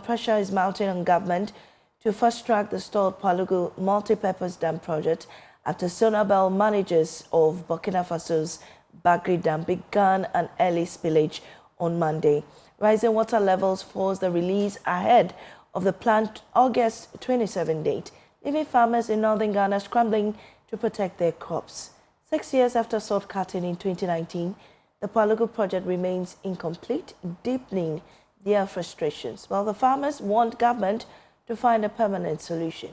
pressure is mounting on government to fast-track the stalled Palugu multi-purpose dam project after Sonabel managers of Burkina Faso's Bagre Dam began an early spillage on Monday. Rising water levels forced the release ahead of the planned August 27 date, leaving farmers in northern Ghana scrambling to protect their crops. 6 years after salt cutting in 2019, the Palugu project remains incomplete, deepening their frustrations, while the farmers want government to find a permanent solution.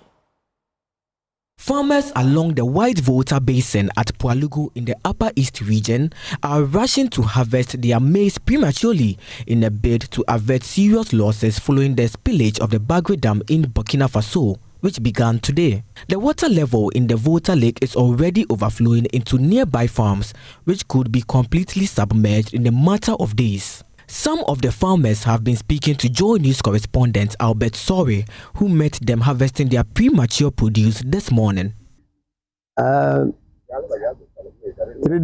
Farmers along the White Volta Basin at Palugu in the Upper East region are rushing to harvest their maize prematurely in a bid to avert serious losses following the spillage of the Bagre Dam in Burkina Faso, which began today. The water level in the Volta Lake is already overflowing into nearby farms, which could be completely submerged in a matter of days. Some of the farmers have been speaking to Joy News correspondent Albert Sorry, who met them harvesting their premature produce this morning. 3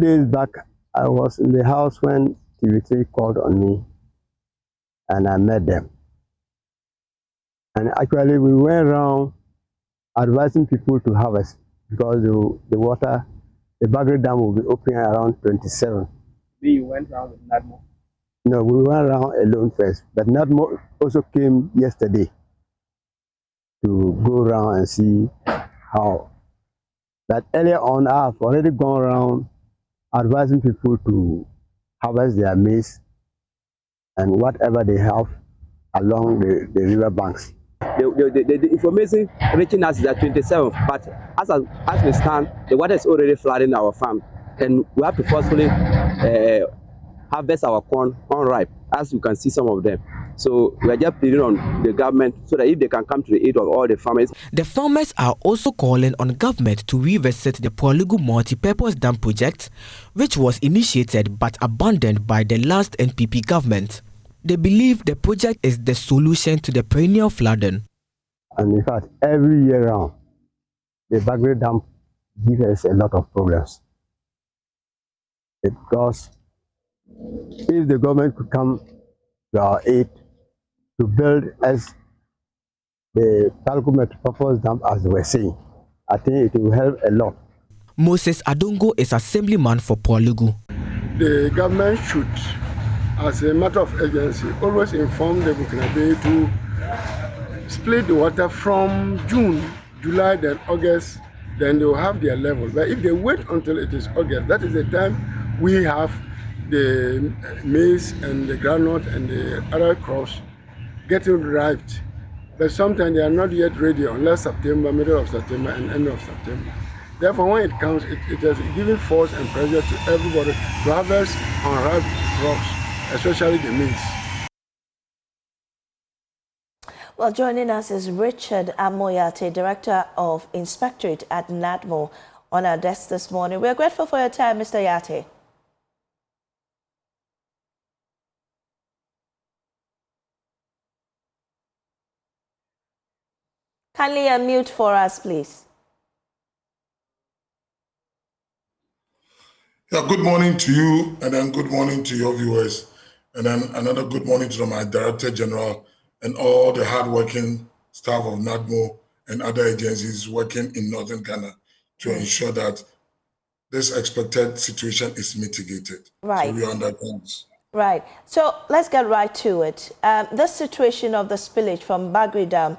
days back, I was in the house when TV3 called on me, and I met them. And actually, we went around advising people to harvest because the water, the Bagre Dam will be opening around 27. You went around with Nadmo? No, we went around alone first, but Nadmo also came yesterday to go around and see how. But earlier on, I've already gone around advising people to harvest their maize and whatever they have along the river banks. The information reaching us is at 27th, but as we stand, the water is already flooding our farm, and we have to forcefully harvest our corn unripe, as you can see some of them. So we are just pleading on the government so that if they can come to the aid of all the farmers. The farmers are also calling on government to revisit the Palugu multi-purpose dam project, which was initiated but abandoned by the last NPP government. They believe the project is the solution to the perennial flooding. And in fact, every year round, the Bagre Dam gives us a lot of problems. Because if the government could come to our aid to build as the Palugu multi-purpose dam, as they were saying, I think it will help a lot. Moses Adongo is assemblyman for Palugu. The government should, as a matter of urgency, always inform the Burkinabe to split the water from June, July, then August, then they will have their level. But if they wait until it is August, that is the time we have the maize and the groundnut and the other crops getting ripe. But sometimes they are not yet ready unless September, middle of September and end of September. Therefore, when it comes, it is giving force and pressure to everybody to harvest unripe crops, especially the maize. Well, joining us is Richard Amoyate, Director of Inspectorate at NADMO, on our desk this morning. We are grateful for your time, Mr. Yate. Kindly unmute for us, please. Yeah, good morning to you, and then good morning to your viewers, and then another good morning to my Director General and all the hardworking staff of NADMO and other agencies working in Northern Ghana to ensure that this expected situation is mitigated. Right. So we are under guns. Right. So let's get right to it. The situation of the spillage from Bagre Dam,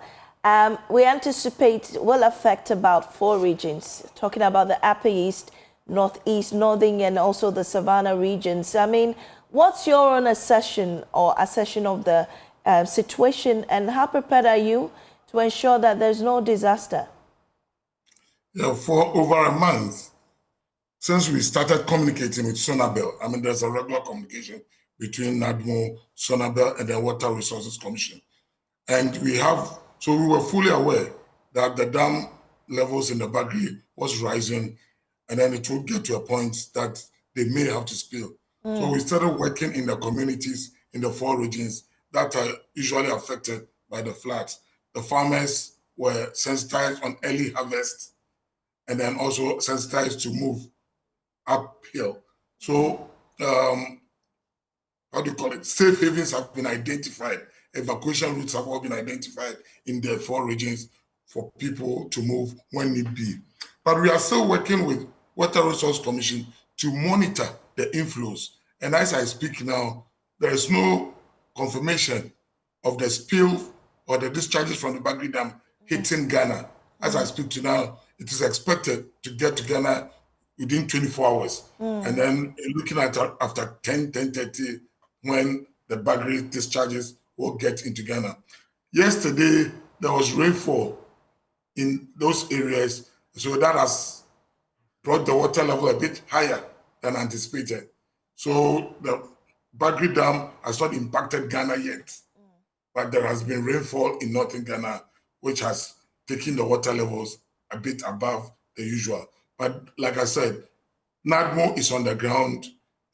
we anticipate will affect about 4 regions, talking about the Upper East, Northeast, Northern, and also the Savannah regions. I mean, what's your own assessment of the situation, and how prepared are you to ensure that there's no disaster? Yeah, for over a month, since we started communicating with Sonabel, I mean, there's a regular communication between NADMO, Sonabel, and the Water Resources Commission. And so we were fully aware that the dam levels in the Bagre was rising, and then it would get to a point that they may have to spill. So we started working in the communities in the 4 regions that are usually affected by the floods. The farmers were sensitized on early harvest and then also sensitized to move uphill. So, safe havens have been identified evacuation routes have all been identified in the 4 regions for people to move when need be. But we are still working with Water Resource Commission to monitor the inflows. And as I speak now, there is no confirmation of the spill or the discharges from the Bagre Dam hitting Ghana. As I speak to now, it is expected to get to Ghana within 24 hours. And then looking at after 10:30, when the Bagre discharges will get into Ghana. Yesterday, there was rainfall in those areas, so that has brought the water level a bit higher than anticipated. So the Bagre Dam has not impacted Ghana yet, but there has been rainfall in northern Ghana, which has taken the water levels a bit above the usual. But like I said, NADMO is on the ground.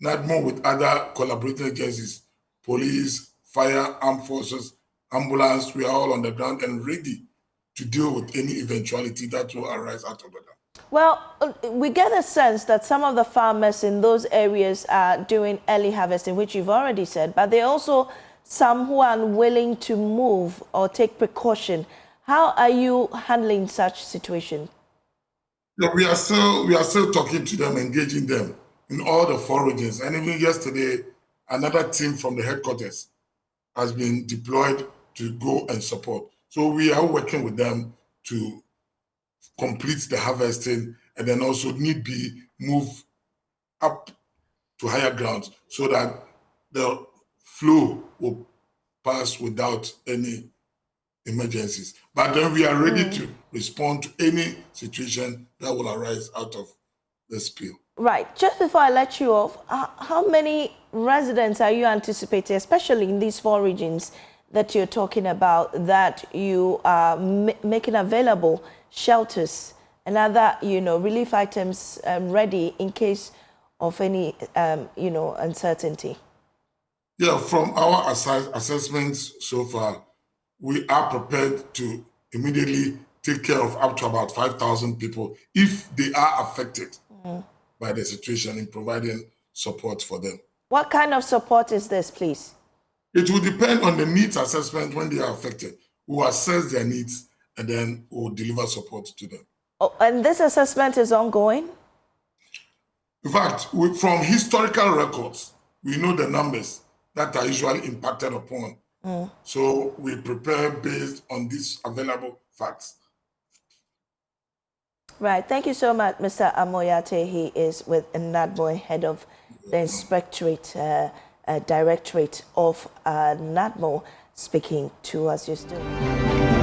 NADMO with other collaborating agencies, police, fire, armed forces, ambulance, we are all on the ground and ready to deal with any eventuality that will arise out of that. Well, we get a sense that some of the farmers in those areas are doing early harvesting, which you've already said, but there are also some who are unwilling to move or take precaution. How are you handling such situation? Yeah, we are still talking to them, engaging them in all the 4 regions. And even yesterday, another team from the headquarters has been deployed to go and support. So we are working with them to complete the harvesting and then also need be move up to higher grounds so that the flow will pass without any emergencies. But then we are ready to respond to any situation that will arise out of the spill. Right. Just before I let you off, how many residents are you anticipating, especially in these 4 regions that you're talking about, that you are making available shelters and other, relief items ready in case of any, uncertainty? Yeah, from our assessments so far, we are prepared to immediately take care of up to about 5,000 people if they are affected by the situation in providing support for them. What kind of support is this, please? It will depend on the needs assessment when they are affected. We will assess their needs and then we will deliver support to them. Oh, and this assessment is ongoing? In fact, from historical records, we know the numbers that are usually impacted upon. So we prepare based on these available facts. Right. Thank you so much, Mr. Amoyate. He is with NADMO, head of the Inspectorate Directorate of NADMO, speaking to us just now.